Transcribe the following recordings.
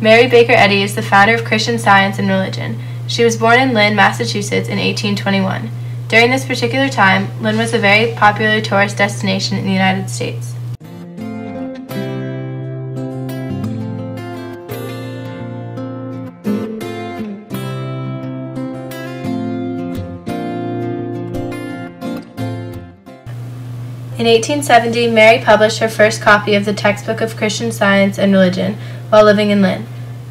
Mary Baker Eddy is the founder of Christian Science and Religion. She was born in Lynn, Massachusetts in 1821. During this particular time, Lynn was a very popular tourist destination in the United States. In 1870, Mary published her first copy of the textbook of Christian Science and Religion while living in Lynn.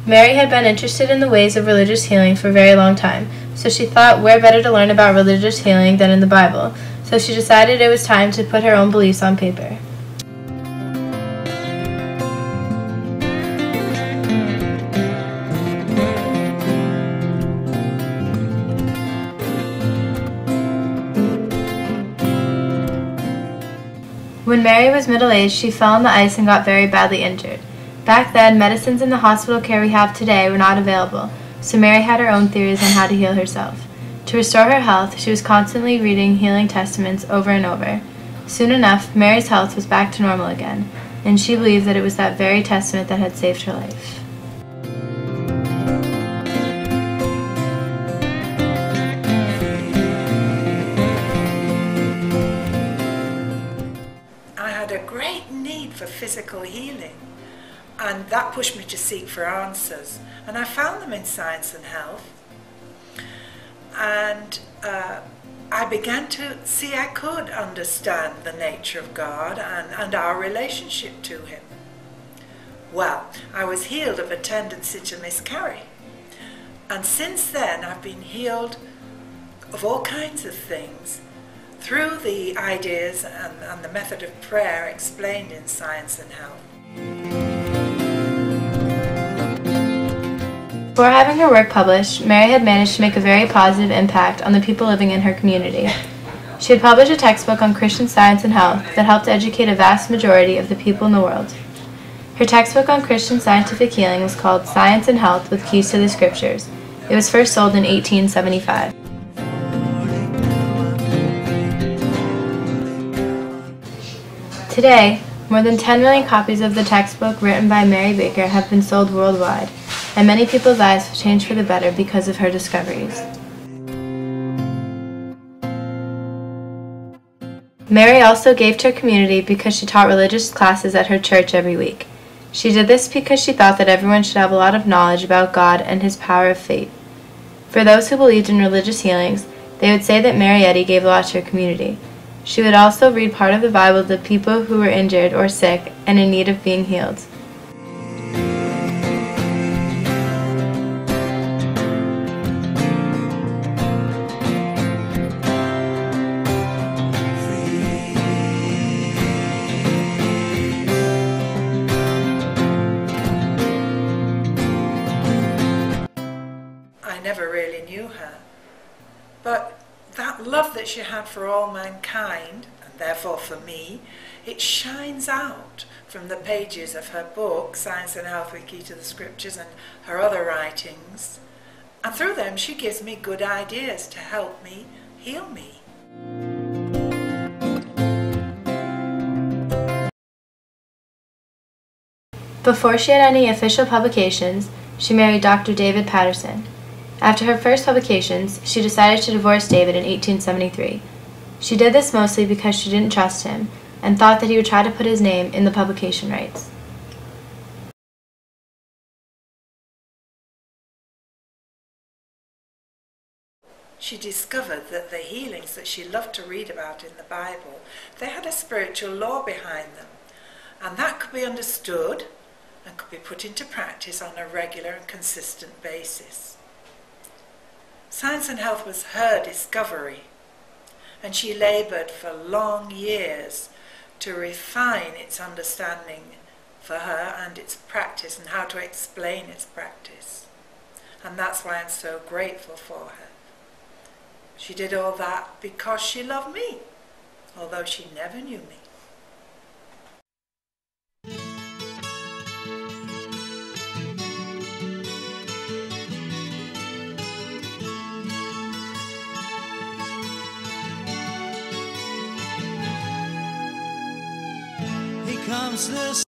Mary had been interested in the ways of religious healing for a very long time, so she thought where better to learn about religious healing than in the Bible, so she decided it was time to put her own beliefs on paper. When Mary was middle-aged, she fell on the ice and got very badly injured. Back then, medicines in the hospital care we have today were not available, so Mary had her own theories on how to heal herself. To restore her health, she was constantly reading healing testaments over and over. Soon enough, Mary's health was back to normal again, and she believed that it was that very testament that had saved her life. A great need for physical healing, and that pushed me to seek for answers, and I found them in Science and Health, and I began to see I could understand the nature of God and our relationship to Him. Well, I was healed of a tendency to miscarry, and since then I've been healed of all kinds of things through the ideas and the method of prayer explained in Science and Health. Before having her work published, Mary had managed to make a very positive impact on the people living in her community. She had published a textbook on Christian Science and Health that helped educate a vast majority of the people in the world. Her textbook on Christian scientific healing was called Science and Health with Keys to the Scriptures. It was first sold in 1875. Today, more than 10 million copies of the textbook written by Mary Baker have been sold worldwide, and many people's lives have changed for the better because of her discoveries. Mary also gave to her community because she taught religious classes at her church every week. She did this because she thought that everyone should have a lot of knowledge about God and His power of faith. For those who believed in religious healings, they would say that Mary Eddy gave a lot to her community. She would also read part of the Bible to people who were injured or sick and in need of being healed. I never really knew her, but that love that she had for all mankind, and therefore for me, it shines out from the pages of her book, Science and Health with Key to the Scriptures, and her other writings. And through them she gives me good ideas to help me heal me. Before she had any official publications, she married Dr. David Patterson. After her first publications, she decided to divorce David in 1873. She did this mostly because she didn't trust him and thought that he would try to put his name in the publication rights. She discovered that the healings that she loved to read about in the Bible, they had a spiritual law behind them, and that could be understood and could be put into practice on a regular and consistent basis. Science and Health was her discovery, and she laboured for long years to refine its understanding for her and its practice and how to explain its practice. And that's why I'm so grateful for her. She did all that because she loved me, although she never knew me. Comes this